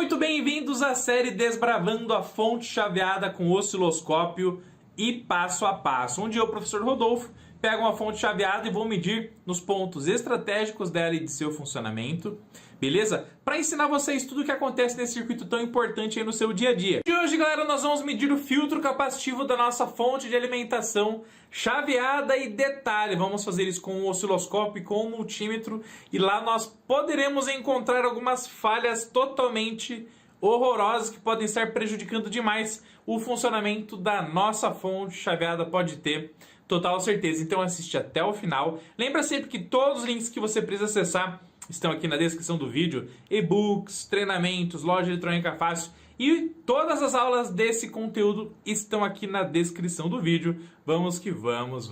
muito bem-vindos à série Desbravando a Fonte Chaveada com Osciloscópio e Passo a Passo, onde eu, professor Rodolfo, pego uma fonte chaveada e vou medir nos pontos estratégicos dela e de seu funcionamento, beleza? Para ensinar vocês tudo o que acontece nesse circuito tão importante aí no seu dia a dia. E hoje, galera, nós vamos medir o filtro capacitivo da nossa fonte de alimentação chaveada e detalhe, vamos fazer isso com o osciloscópio e com o multímetro e lá nós poderemos encontrar algumas falhas totalmente horrorosas que podem estar prejudicando demais o funcionamento da nossa fonte chaveada, pode ter total certeza. Então assiste até o final. Lembra sempre que todos os links que você precisa acessar estão aqui na descrição do vídeo. E-books, treinamentos, loja eletrônica fácil e todas as aulas desse conteúdo estão aqui na descrição do vídeo. Vamos que vamos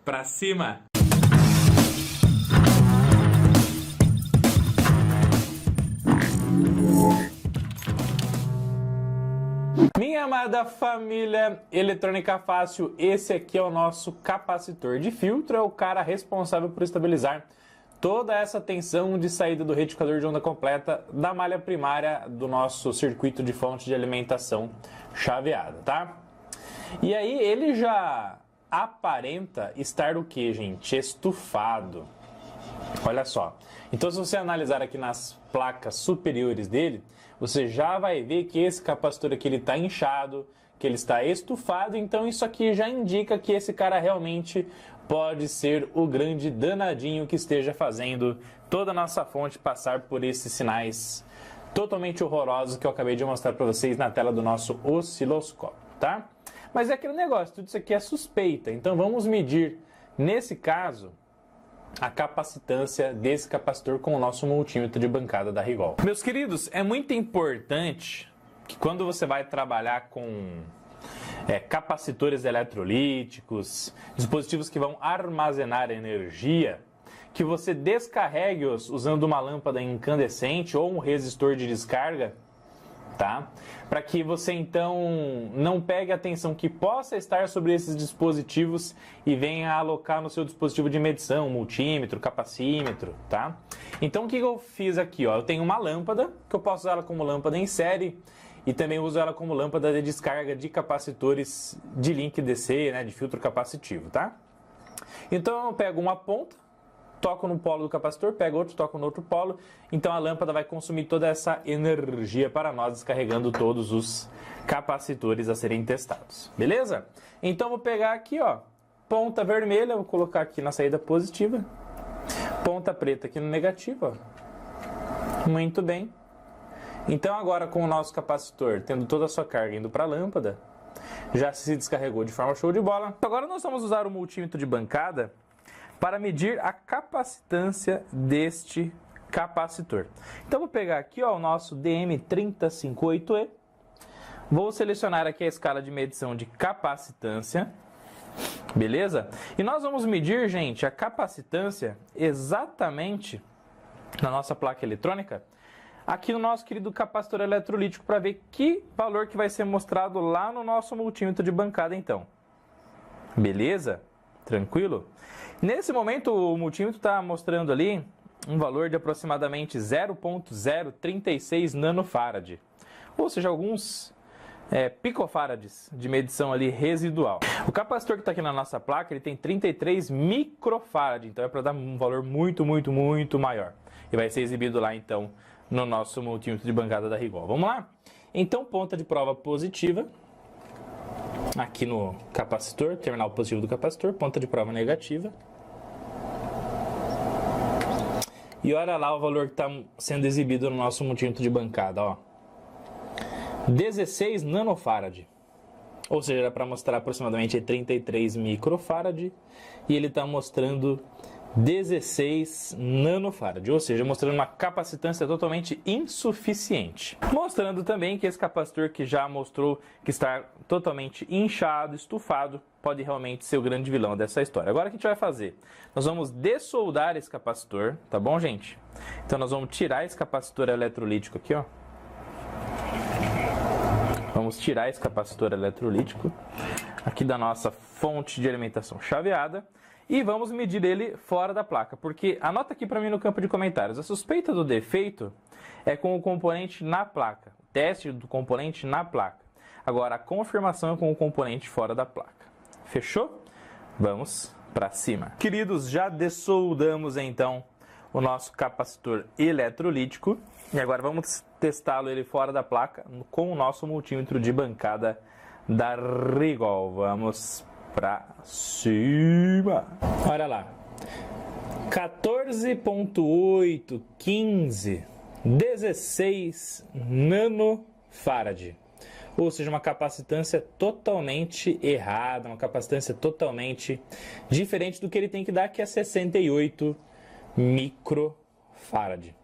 pra cima! Minha amada família eletrônica fácil, esse aqui é o nosso capacitor de filtro, é o cara responsável por estabilizar toda essa tensão de saída do retificador de onda completa da malha primária do nosso circuito de fonte de alimentação chaveada, tá? E aí ele já aparenta estar o que, gente? Estufado. Olha só. Então, se você analisar aqui nas placas superiores dele, você já vai ver que esse capacitor aqui ele está inchado, que ele está estufado. Então, isso aqui já indica que esse cara realmente pode ser o grande danadinho que esteja fazendo toda a nossa fonte passar por esses sinais totalmente horrorosos que eu acabei de mostrar para vocês na tela do nosso osciloscópio, tá? Mas é aquele negócio, tudo isso aqui é suspeita. Então, vamos medir, nesse caso, a capacitância desse capacitor com o nosso multímetro de bancada da Rigol. Meus queridos, é muito importante que quando você vai trabalhar com capacitores eletrolíticos, dispositivos que vão armazenar energia, que você descarregue-os usando uma lâmpada incandescente ou um resistor de descarga, tá? Para que você então não pegue a tensão que possa estar sobre esses dispositivos e venha alocar no seu dispositivo de medição, multímetro, capacímetro, tá? Então o que eu fiz aqui, ó? Eu tenho uma lâmpada, que eu posso usar ela como lâmpada em série e também uso ela como lâmpada de descarga de capacitores de link DC, né, de filtro capacitivo, tá? Então eu pego uma ponta, toco no polo do capacitor, pego outro, toco no outro polo, então a lâmpada vai consumir toda essa energia para nós, descarregando todos os capacitores a serem testados, beleza? Então vou pegar aqui, ó, ponta vermelha, vou colocar aqui na saída positiva, ponta preta aqui no negativo, ó. Muito bem. Então agora com o nosso capacitor tendo toda a sua carga indo para a lâmpada, já se descarregou de forma show de bola. Agora nós vamos usar o multímetro de bancada para medir a capacitância deste capacitor. Então vou pegar aqui, ó, o nosso DM3058E, vou selecionar aqui a escala de medição de capacitância, beleza? E nós vamos medir, gente, a capacitância exatamente na nossa placa eletrônica, aqui no nosso querido capacitor eletrolítico, para ver que valor que vai ser mostrado lá no nosso multímetro de bancada então. Beleza? Tranquilo? Nesse momento o multímetro está mostrando ali um valor de aproximadamente 0,036 nanofarad, ou seja, alguns picofarads de medição ali residual. O capacitor que está aqui na nossa placa ele tem 33 microfarad, então é para dar um valor muito maior. E vai ser exibido lá então no nosso multímetro de bancada da Rigol. Vamos lá? Então ponta de prova positiva aqui no capacitor, terminal positivo do capacitor, ponta de prova negativa. E olha lá o valor que está sendo exibido no nosso multímetro de bancada, ó. 16 nanofarad. Ou seja, era para mostrar aproximadamente 33 microfarad e ele está mostrando 16 nanofarad, ou seja, mostrando uma capacitância totalmente insuficiente. Mostrando também que esse capacitor que já mostrou que está totalmente inchado, estufado, pode realmente ser o grande vilão dessa história. Agora o que a gente vai fazer? Nós vamos dessoldar esse capacitor, tá bom, gente? Então nós vamos tirar esse capacitor eletrolítico aqui, ó. Vamos tirar esse capacitor eletrolítico aqui da nossa fonte de alimentação chaveada. e vamos medir ele fora da placa, porque anota aqui para mim no campo de comentários, a suspeita do defeito é com o componente na placa, o teste do componente na placa. Agora, a confirmação é com o componente fora da placa. Fechou? Vamos para cima. Queridos, já dessoldamos então o nosso capacitor eletrolítico e agora vamos testá-lo ele fora da placa com o nosso multímetro de bancada da Rigol. Vamos para cima. Olha lá. 14.8, 15, 16 nanofarad. Ou seja, uma capacitância totalmente errada, uma capacitância totalmente diferente do que ele tem que dar, que é 68 microfarad.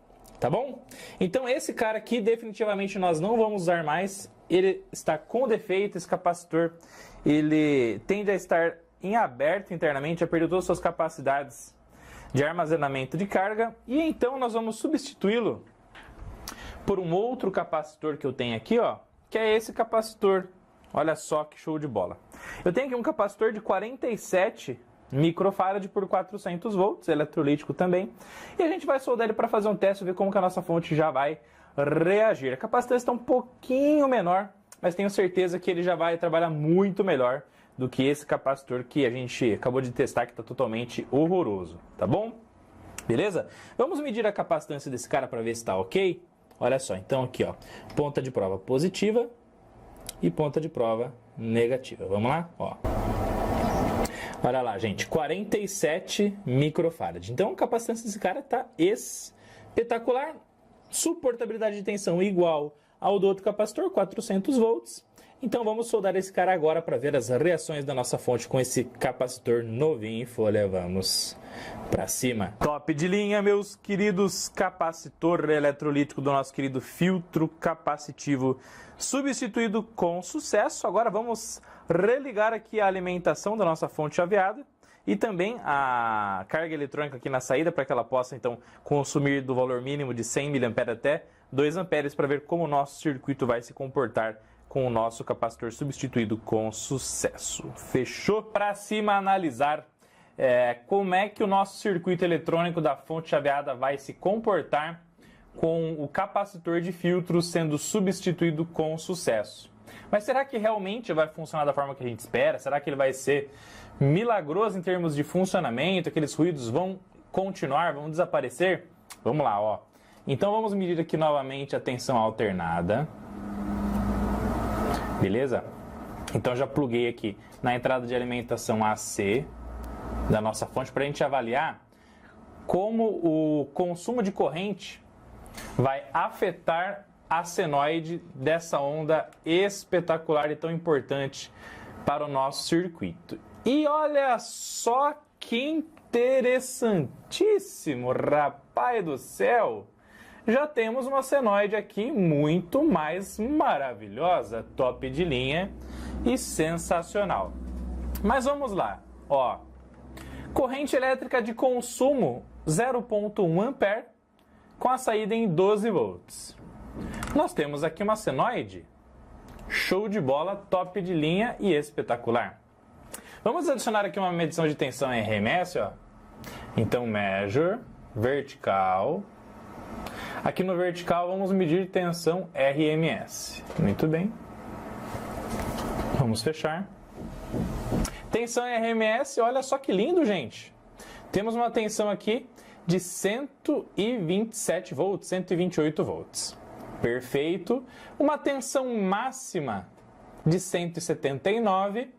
Tá bom? Então esse cara aqui definitivamente nós não vamos usar mais. Ele está com defeito, esse capacitor ele tende a estar em aberto internamente, a perder todas as suas capacidades de armazenamento de carga. E então nós vamos substituí-lo por um outro capacitor que eu tenho aqui, ó, que é esse capacitor. Olha só que show de bola. Eu tenho aqui um capacitor de 47 microfarad por 400 volts, eletrolítico também. E a gente vai soldar ele para fazer um teste e ver como que a nossa fonte já vai reagir. A capacitância está um pouquinho menor, mas tenho certeza que ele já vai trabalhar muito melhor do que esse capacitor que a gente acabou de testar, que está totalmente horroroso, tá bom? Beleza? Vamos medir a capacitância desse cara para ver se está ok? Olha só, então aqui ó, ponta de prova positiva e ponta de prova negativa. Vamos lá? Ó. Olha lá, gente, 47 microfarad. Então a capacitância desse cara está espetacular. Suportabilidade de tensão igual ao do outro capacitor, 400 volts. Então vamos soldar esse cara agora para ver as reações da nossa fonte com esse capacitor novinho em folha. Vamos para cima. Top de linha, meus queridos, capacitor eletrolítico do nosso querido filtro capacitivo substituído com sucesso. Agora vamos religar aqui a alimentação da nossa fonte chaveada e também a carga eletrônica aqui na saída para que ela possa então consumir do valor mínimo de 100 mA até 2 A para ver como o nosso circuito vai se comportar com o nosso capacitor substituído com sucesso. Fechou? Para cima analisar como é que o nosso circuito eletrônico da fonte chaveada vai se comportar com o capacitor de filtro sendo substituído com sucesso. Mas será que realmente vai funcionar da forma que a gente espera? Será que ele vai ser milagroso em termos de funcionamento? Aqueles ruídos vão continuar, vão desaparecer? Vamos lá, ó. Então vamos medir aqui novamente a tensão alternada. Beleza? Então já pluguei aqui na entrada de alimentação AC da nossa fonte para a gente avaliar como o consumo de corrente vai afetar a senoide dessa onda espetacular e tão importante para o nosso circuito. E olha só que interessantíssimo, rapaz do céu! Já temos uma senoide aqui muito mais maravilhosa, top de linha e sensacional. Mas vamos lá, ó. Corrente elétrica de consumo 0,1 ampere com a saída em 12 volts. Nós temos aqui uma senoide show de bola, top de linha e espetacular. Vamos adicionar aqui uma medição de tensão em RMS, ó. Então, measure, vertical. Aqui no vertical vamos medir tensão RMS. Muito bem. Vamos fechar. Tensão em RMS, olha só que lindo, gente. Temos uma tensão aqui de 127 volts, 128 volts. Perfeito. Uma tensão máxima de 179,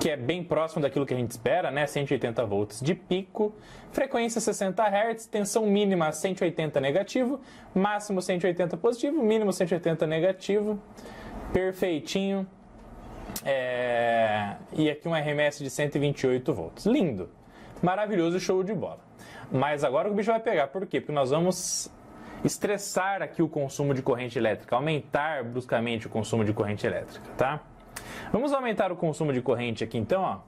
que é bem próximo daquilo que a gente espera, né? 180 volts de pico, frequência 60 Hz, tensão mínima 180 negativo, máximo 180 positivo, mínimo 180 negativo, perfeitinho. E aqui um RMS de 128 volts. Lindo, maravilhoso, show de bola. Mas agora o bicho vai pegar, por quê? Porque nós vamos estressar aqui o consumo de corrente elétrica, aumentar bruscamente o consumo de corrente elétrica, tá? Vamos aumentar o consumo de corrente aqui então, ó,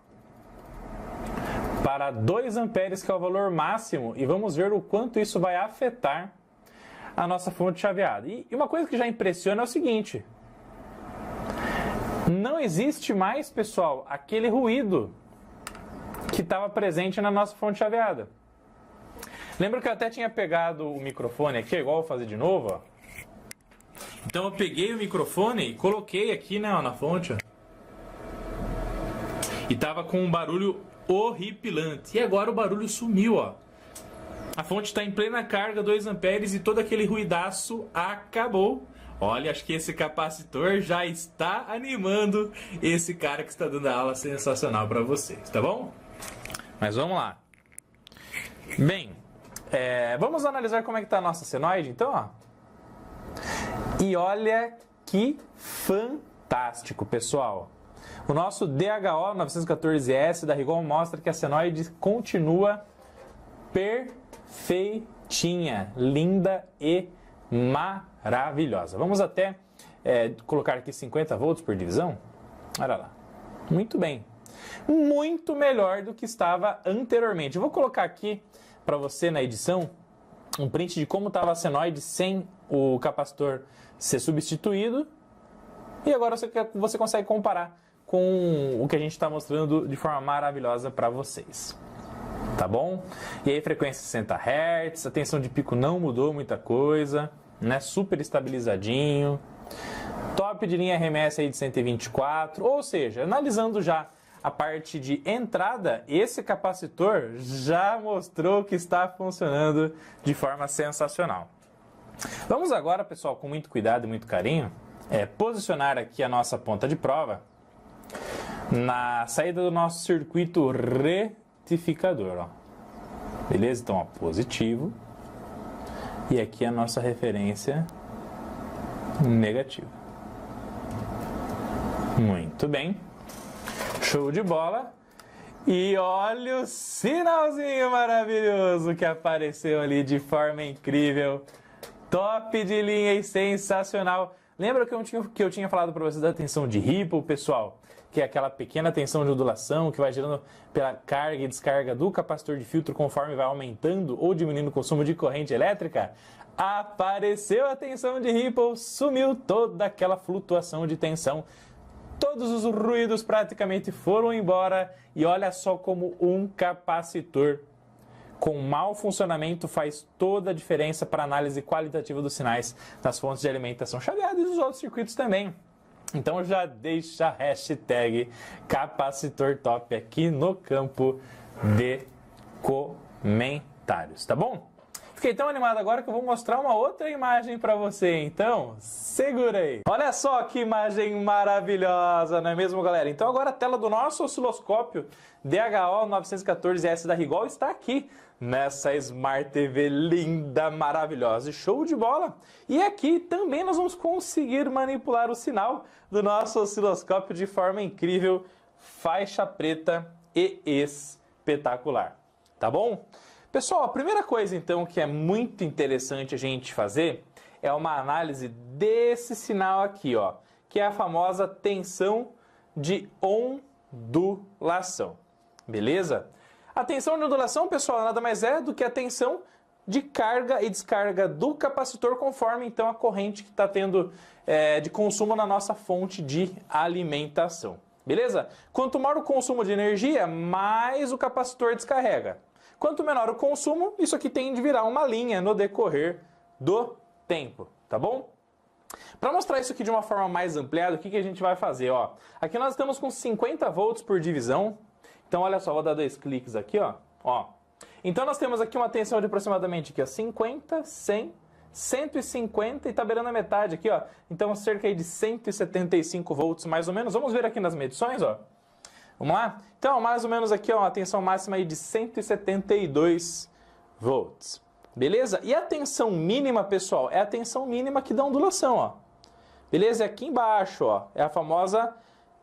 para 2 amperes, que é o valor máximo, e vamos ver o quanto isso vai afetar a nossa fonte chaveada. E uma coisa que já impressiona é o seguinte: não existe mais, pessoal, aquele ruído que estava presente na nossa fonte chaveada. Lembra que eu até tinha pegado o microfone aqui, igual eu vou fazer de novo, ó. Então eu peguei o microfone e coloquei aqui, né, ó, na fonte, ó. E tava com um barulho horripilante. E agora o barulho sumiu, ó. A fonte está em plena carga, 2 amperes, e todo aquele ruidaço acabou. Olha, acho que esse capacitor já está animando esse cara que está dando a aula sensacional para vocês, tá bom? Mas vamos lá. Bem, vamos analisar como é que está a nossa senoide, então, ó. E olha que fantástico, pessoal. O nosso DHO 914S da Rigol mostra que a senoide continua perfeitinha, linda e maravilhosa. Vamos até colocar aqui 50 volts por divisão. Olha lá. Muito bem. Muito melhor do que estava anteriormente. Eu vou colocar aqui para você na edição um print de como estava a senoide sem o capacitor ser substituído. E agora você consegue comparar com o que a gente está mostrando de forma maravilhosa para vocês. Tá bom? E aí, frequência 60 Hz, a tensão de pico não mudou muita coisa, né? Super estabilizadinho. Top de linha RMS aí de 124, ou seja, analisando já a parte de entrada, esse capacitor já mostrou que está funcionando de forma sensacional. Vamos agora, pessoal, com muito cuidado e muito carinho, posicionar aqui a nossa ponta de prova na saída do nosso circuito retificador, ó. Beleza? Então, ó, positivo. E aqui a nossa referência negativa. Muito bem. Show de bola. E olha o sinalzinho maravilhoso que apareceu ali de forma incrível. Top de linha e sensacional. Lembra que eu tinha falado para vocês da tensão de Ripple, pessoal? Que é aquela pequena tensão de ondulação que vai gerando pela carga e descarga do capacitor de filtro conforme vai aumentando ou diminuindo o consumo de corrente elétrica? Apareceu a tensão de Ripple, sumiu toda aquela flutuação de tensão. Todos os ruídos praticamente foram embora e olha só como um capacitor com mau funcionamento faz toda a diferença para a análise qualitativa dos sinais das fontes de alimentação chaveada e dos outros circuitos também. Então já deixa a hashtag capacitor top aqui no campo de comentários, tá bom? Fiquei tão animado agora que eu vou mostrar uma outra imagem para você, então segura aí. Olha só que imagem maravilhosa, não é mesmo, galera? Então agora a tela do nosso osciloscópio DHO 914S da Rigol está aqui nessa Smart TV linda, maravilhosa e show de bola. E aqui também nós vamos conseguir manipular o sinal do nosso osciloscópio de forma incrível, faixa preta e espetacular, tá bom? Pessoal, a primeira coisa então que é muito interessante a gente fazer é uma análise desse sinal aqui, ó, que é a famosa tensão de ondulação, beleza? A tensão de ondulação, pessoal, nada mais é do que a tensão de carga e descarga do capacitor conforme então a corrente que está tendo de consumo na nossa fonte de alimentação, beleza? Quanto maior o consumo de energia, mais o capacitor descarrega. Quanto menor o consumo, isso aqui tem de virar uma linha no decorrer do tempo, tá bom? Para mostrar isso aqui de uma forma mais ampliada, o que a gente vai fazer? Ó, aqui nós estamos com 50 volts por divisão. Então, olha só, vou dar 2 cliques aqui, ó. Então, nós temos aqui uma tensão de aproximadamente aqui, ó, 50, 100, 150 e tá beirando a metade aqui, ó. Então, cerca de 175 volts, mais ou menos. Vamos ver aqui nas medições, ó. Vamos lá? Então, mais ou menos aqui, ó, uma tensão máxima aí de 172 volts. Beleza? E a tensão mínima, pessoal, é a tensão mínima que dá ondulação, ó. Beleza? E aqui embaixo, ó, é a famosa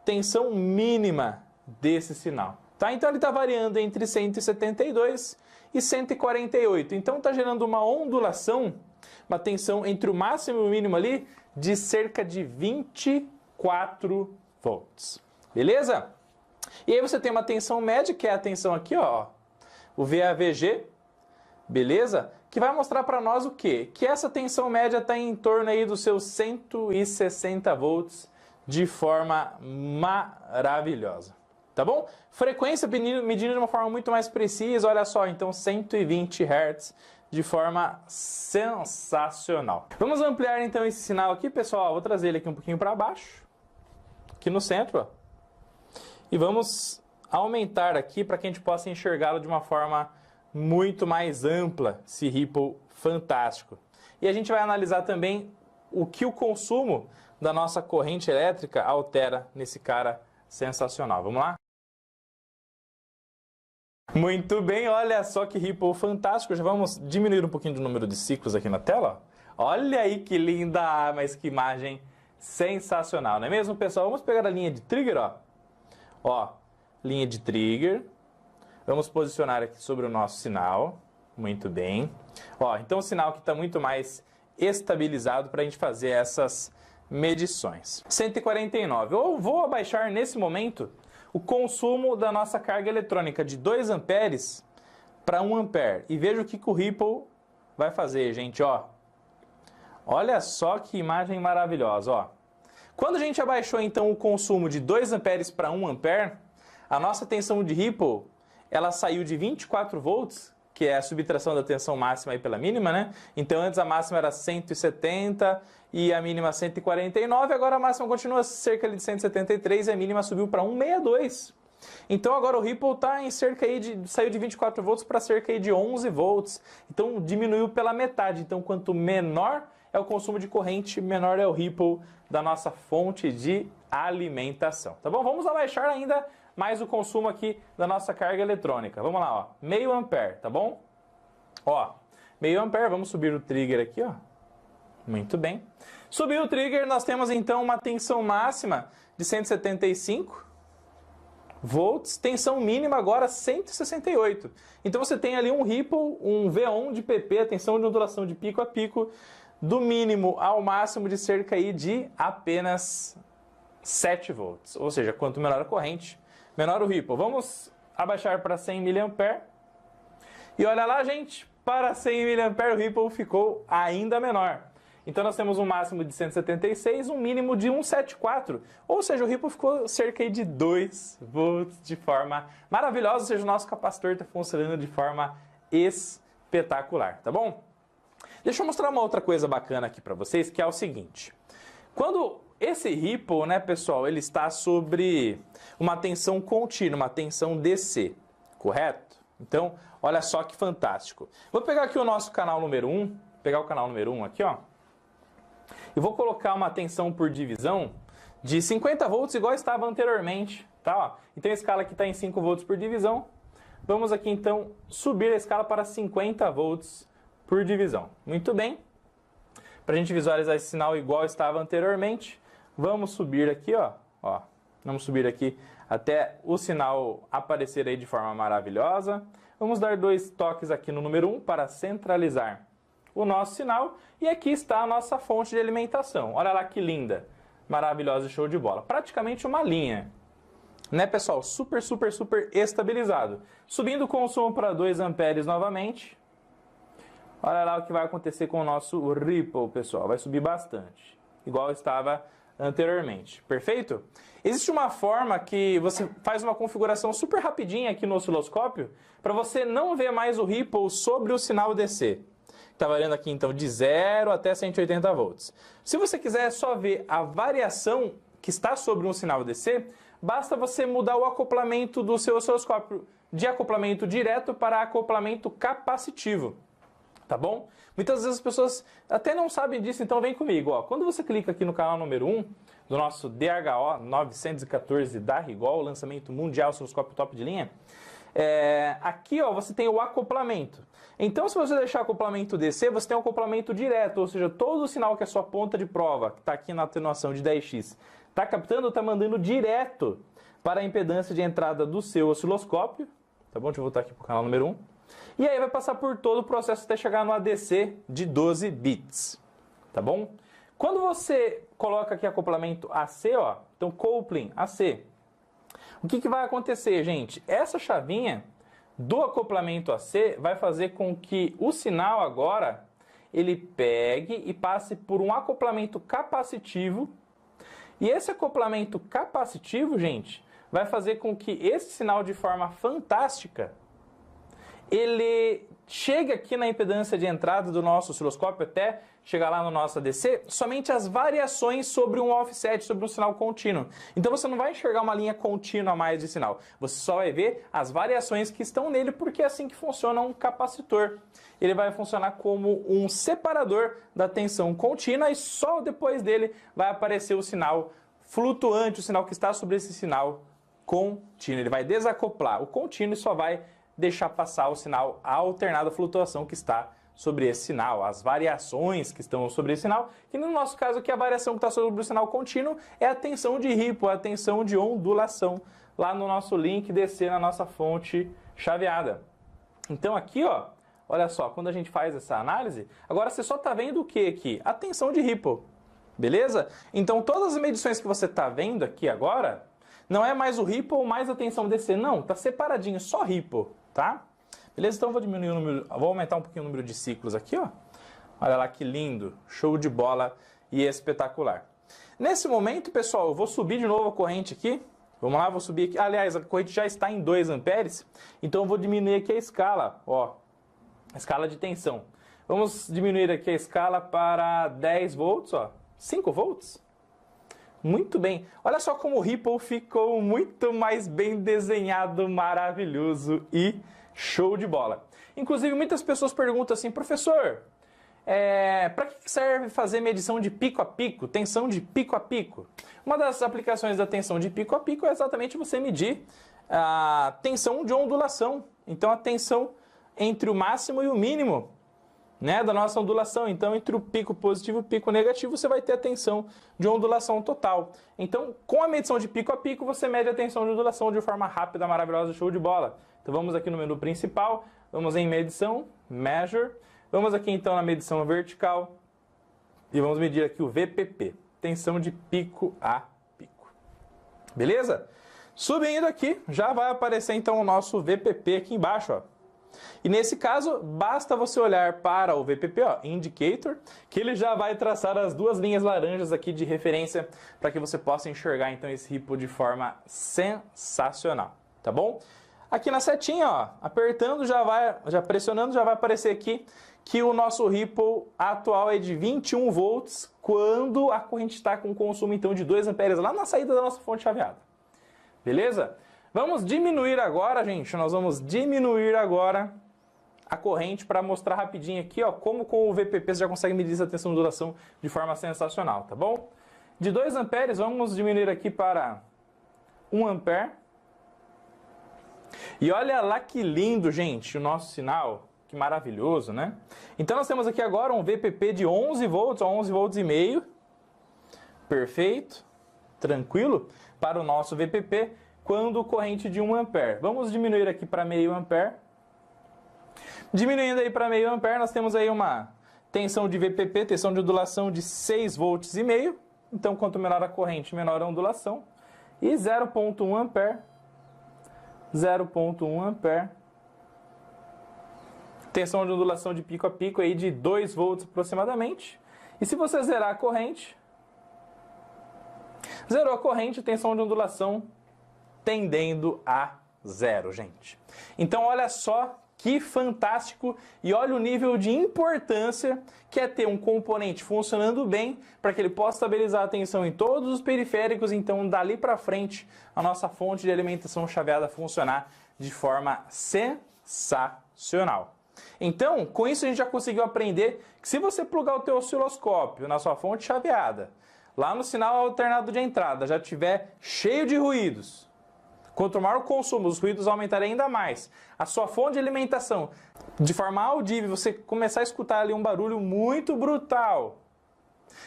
tensão mínima desse sinal. Tá? Então, ele está variando entre 172 e 148. Então, está gerando uma ondulação, uma tensão entre o máximo e o mínimo ali, de cerca de 24 volts. Beleza? E aí você tem uma tensão média, que é a tensão aqui, ó, o VAVG, beleza? Que vai mostrar para nós o quê? Que essa tensão média está em torno aí dos seus 160 volts de forma maravilhosa. tá bom? Frequência medida de uma forma muito mais precisa, olha só, então 120 Hz de forma sensacional. Vamos ampliar então esse sinal aqui, pessoal, vou trazer ele aqui um pouquinho para baixo, aqui no centro, ó. E vamos aumentar aqui para que a gente possa enxergá-lo de uma forma muito mais ampla, esse ripple fantástico. E a gente vai analisar também o que o consumo da nossa corrente elétrica altera nesse cara sensacional. Vamos lá? Muito bem, olha só que ripple fantástico. Já vamos diminuir um pouquinho o número de ciclos aqui na tela. Olha aí que linda, mas que imagem sensacional, não é mesmo, pessoal? Vamos pegar a linha de trigger, ó. Ó, linha de trigger. Vamos posicionar aqui sobre o nosso sinal. Muito bem. Ó, então o sinal aqui está muito mais estabilizado para a gente fazer essas medições. 149. Eu vou abaixar nesse momento o consumo da nossa carga eletrônica de 2 amperes para 1 ampere. E veja o que o ripple vai fazer, gente, ó. Olha só que imagem maravilhosa, ó. Quando a gente abaixou então o consumo de 2 amperes para 1 ampere, a nossa tensão de ripple, ela saiu de 24 volts, que é a subtração da tensão máxima aí pela mínima, né? Então antes a máxima era 170 e a mínima 149, agora a máxima continua cerca de 173 e a mínima subiu para 162. Então agora o ripple está em cerca aí saiu de 24 volts para cerca aí de 11 volts. Então diminuiu pela metade. Então quanto menor é o consumo de corrente, menor é o ripple da nossa fonte de alimentação. Tá bom? Vamos abaixar ainda mais o consumo aqui da nossa carga eletrônica. Vamos lá, ó. Meio ampere, tá bom? Ó, meio ampere, vamos subir o trigger aqui, ó. Muito bem. Subiu o trigger, nós temos então uma tensão máxima de 175 volts, tensão mínima agora 168. Então você tem ali um ripple, um V1 de PP, a tensão de ondulação de pico a pico, do mínimo ao máximo de cerca aí de apenas 7 volts. Ou seja, quanto menor a corrente, menor o ripple. Vamos abaixar para 100 mA. E olha lá, gente, para 100 mA o ripple ficou ainda menor. Então nós temos um máximo de 176, um mínimo de 174. Ou seja, o ripple ficou cerca de 2 volts de forma maravilhosa. Ou seja, o nosso capacitor está funcionando de forma espetacular, tá bom? Deixa eu mostrar uma outra coisa bacana aqui para vocês, que é o seguinte. Quando esse ripple, né, pessoal, ele está sobre uma tensão contínua, uma tensão DC, correto? Então, olha só que fantástico. Vou pegar aqui o nosso canal número 1, pegar o canal número 1 aqui, ó. E vou colocar uma tensão por divisão de 50 volts, igual estava anteriormente, tá? Ó. Então a escala aqui está em 5 volts por divisão. Vamos aqui, então, subir a escala para 50 volts por divisão. Muito bem. Para a gente visualizar esse sinal igual estava anteriormente, vamos subir aqui, ó. Vamos subir aqui até o sinal aparecer aí de forma maravilhosa. Vamos dar 2 toques aqui no número 1 para centralizar o nosso sinal. E aqui está a nossa fonte de alimentação. Olha lá que linda, maravilhosa, show de bola. Praticamente uma linha, né, pessoal? Super estabilizado. Subindo o consumo para 2 amperes novamente. Olha lá o que vai acontecer com o nosso ripple, pessoal. Vai subir bastante, igual estava anteriormente. Perfeito? Existe uma forma que você faz uma configuração super rapidinha aqui no osciloscópio para você não ver mais o ripple sobre o sinal DC. Está variando aqui então de 0 até 180 volts. Se você quiser só ver a variação que está sobre um sinal DC, basta você mudar o acoplamento do seu osciloscópio de acoplamento direto para acoplamento capacitivo. Tá bom? Muitas vezes as pessoas até não sabem disso, então vem comigo. Ó. Quando você clica aqui no canal número 1 do nosso DHO 914 da Rigol, lançamento mundial osciloscópio top de linha, aqui ó, você tem o acoplamento. Então se você deixar o acoplamento DC, você tem um acoplamento direto, ou seja, todo o sinal que a sua ponta de prova, que está aqui na atenuação de 10x, está captando, está mandando direto para a impedância de entrada do seu osciloscópio. Tá bom? Deixa eu voltar aqui para o canal número 1. E aí vai passar por todo o processo até chegar no ADC de 12 bits, tá bom? Quando você coloca aqui acoplamento AC, ó, então coupling AC, o que vai acontecer, gente? Essa chavinha do acoplamento AC vai fazer com que o sinal agora ele pegue e passe por um acoplamento capacitivo. E esse acoplamento capacitivo, gente, vai fazer com que esse sinal, de forma fantástica, ele chegue aqui na impedância de entrada do nosso osciloscópio até chegar lá no nosso ADC, somente as variações sobre um offset, sobre um sinal contínuo. Então você não vai enxergar uma linha contínua a mais de sinal, você só vai ver as variações que estão nele, porque é assim que funciona um capacitor. Ele vai funcionar como um separador da tensão contínua e só depois dele vai aparecer o sinal flutuante, o sinal que está sobre esse sinal contínuo. Ele vai desacoplar o contínuo e só vai deixar passar o sinal alternado à flutuação que está sobre esse sinal, as variações que estão sobre esse sinal, que no nosso caso aqui a variação que está sobre o sinal contínuo é a tensão de Ripple, a tensão de ondulação, lá no nosso link DC na nossa fonte chaveada. Então aqui, ó, olha só, quando a gente faz essa análise, agora você só está vendo o que aqui? A tensão de Ripple, beleza? Então todas as medições que você está vendo aqui agora, não é mais o Ripple mais a tensão DC, não, está separadinho, só Ripple, tá? Beleza? Então eu vou diminuir o número, vou aumentar um pouquinho o número de ciclos aqui, ó. Olha lá que lindo, show de bola e espetacular. Nesse momento, pessoal, eu vou subir de novo a corrente aqui. Vamos lá, vou subir aqui. Aliás, a corrente já está em 2 amperes, então eu vou diminuir aqui a escala, ó. A escala de tensão. Vamos diminuir aqui a escala para 10 volts, ó. 5 volts. Muito bem. Olha só como o Ripple ficou muito mais bem desenhado, maravilhoso e show de bola. Inclusive, muitas pessoas perguntam assim, professor, para que serve fazer medição de pico a pico, tensão de pico a pico? Uma das aplicações da tensão de pico a pico é exatamente você medir a tensão de ondulação. Então, a tensão entre o máximo e o mínimo, né, da nossa ondulação. Então, entre o pico positivo e o pico negativo, você vai ter a tensão de ondulação total. Então, com a medição de pico a pico, você mede a tensão de ondulação de forma rápida, maravilhosa, show de bola. Então, vamos aqui no menu principal, vamos em medição, measure, vamos aqui então na medição vertical e vamos medir aqui o VPP, tensão de pico a pico. Beleza? Subindo aqui, já vai aparecer então o nosso VPP aqui embaixo, ó. E nesse caso, basta você olhar para o VPP, ó, Indicator, que ele já vai traçar as duas linhas laranjas aqui de referência para que você possa enxergar então esse Ripple de forma sensacional, tá bom? Aqui na setinha, ó, apertando, já pressionando, já vai aparecer aqui que o nosso Ripple atual é de 21 volts quando a corrente está com consumo então de 2 amperes lá na saída da nossa fonte chaveada. Beleza? Vamos diminuir agora, gente, nós vamos diminuir agora a corrente para mostrar rapidinho aqui, ó, como com o VPP você já consegue medir essa tensão de ondulação de forma sensacional, tá bom? De 2 amperes, vamos diminuir aqui para 1 ampere. E olha lá que lindo, gente, o nosso sinal, que maravilhoso, né? Então nós temos aqui agora um VPP de 11 volts, a 11 volts e meio, perfeito, tranquilo, para o nosso VPP, quando corrente de 1 ampere. Vamos diminuir aqui para meio ampere. Diminuindo aí para meio ampere, nós temos aí uma tensão de VPP, tensão de ondulação de 6 volts e meio. Então, quanto menor a corrente, menor a ondulação. E 0,1 ampere. 0,1 ampere. Tensão de ondulação de pico a pico aí de 2 volts aproximadamente. E se você zerar a corrente, zerou a corrente, tensão de ondulação tendendo a 0, gente. Então, olha só que fantástico e olha o nível de importância que é ter um componente funcionando bem para que ele possa estabilizar a tensão em todos os periféricos. Então, dali para frente, a nossa fonte de alimentação chaveada funcionar de forma sensacional. Então, com isso a gente já conseguiu aprender que se você plugar o teu osciloscópio na sua fonte chaveada, lá no sinal alternado de entrada, já tiver cheio de ruídos, quanto maior o consumo, os ruídos aumentarem ainda mais. A sua fonte de alimentação, de forma audível, você começar a escutar ali um barulho muito brutal.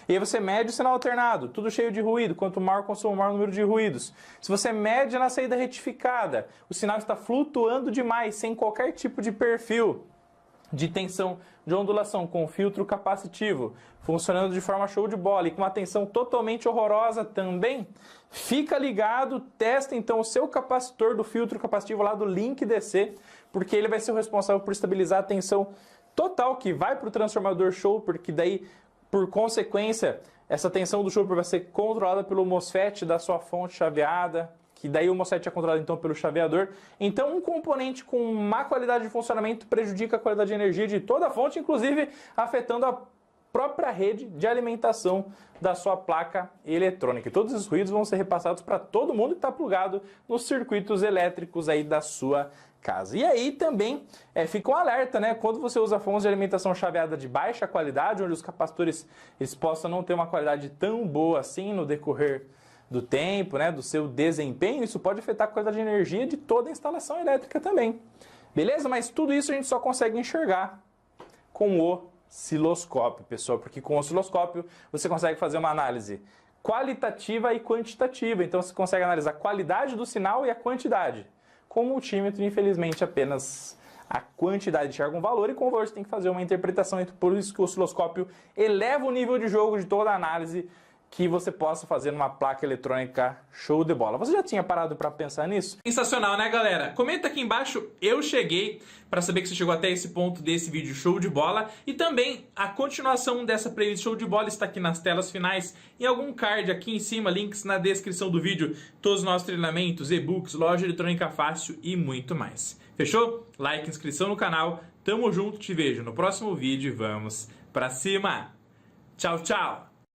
E aí você mede o sinal alternado, tudo cheio de ruído. Quanto maior o consumo, maior o número de ruídos. Se você mede na saída retificada, o sinal está flutuando demais, sem qualquer tipo de perfil de tensão de ondulação, com filtro capacitivo, funcionando de forma show de bola e com uma tensão totalmente horrorosa também, fica ligado, testa então o seu capacitor do filtro capacitivo lá do link DC, porque ele vai ser o responsável por estabilizar a tensão total que vai para o transformador show, porque daí, por consequência, essa tensão do choper vai ser controlada pelo MOSFET da sua fonte chaveada. que daí o MOSFET é controlado então pelo chaveador. Então um componente com má qualidade de funcionamento prejudica a qualidade de energia de toda a fonte, inclusive afetando a própria rede de alimentação da sua placa eletrônica. E todos os ruídos vão ser repassados para todo mundo que está plugado nos circuitos elétricos aí da sua casa. E aí também fica um alerta, né? Quando você usa fontes de alimentação chaveada de baixa qualidade, onde os capacitores eles possam não ter uma qualidade tão boa assim no decorrer do tempo, né, do seu desempenho, isso pode afetar a qualidade de energia de toda a instalação elétrica também. Beleza? Mas tudo isso a gente só consegue enxergar com o osciloscópio, pessoal, porque com o osciloscópio você consegue fazer uma análise qualitativa e quantitativa. Então você consegue analisar a qualidade do sinal e a quantidade. Com o multímetro, infelizmente, apenas a quantidade enxerga um valor e com o valor você tem que fazer uma interpretação. Por isso que o osciloscópio eleva o nível de jogo de toda a análise que você possa fazer numa placa eletrônica show de bola. Você já tinha parado para pensar nisso? Sensacional, né, galera? Comenta aqui embaixo, eu cheguei, para saber que você chegou até esse ponto desse vídeo show de bola. E também a continuação dessa playlist show de bola está aqui nas telas finais, em algum card aqui em cima, links na descrição do vídeo, todos os nossos treinamentos, e-books, loja eletrônica fácil e muito mais. Fechou? Like, inscrição no canal, tamo junto, te vejo no próximo vídeo e vamos pra cima! Tchau, tchau!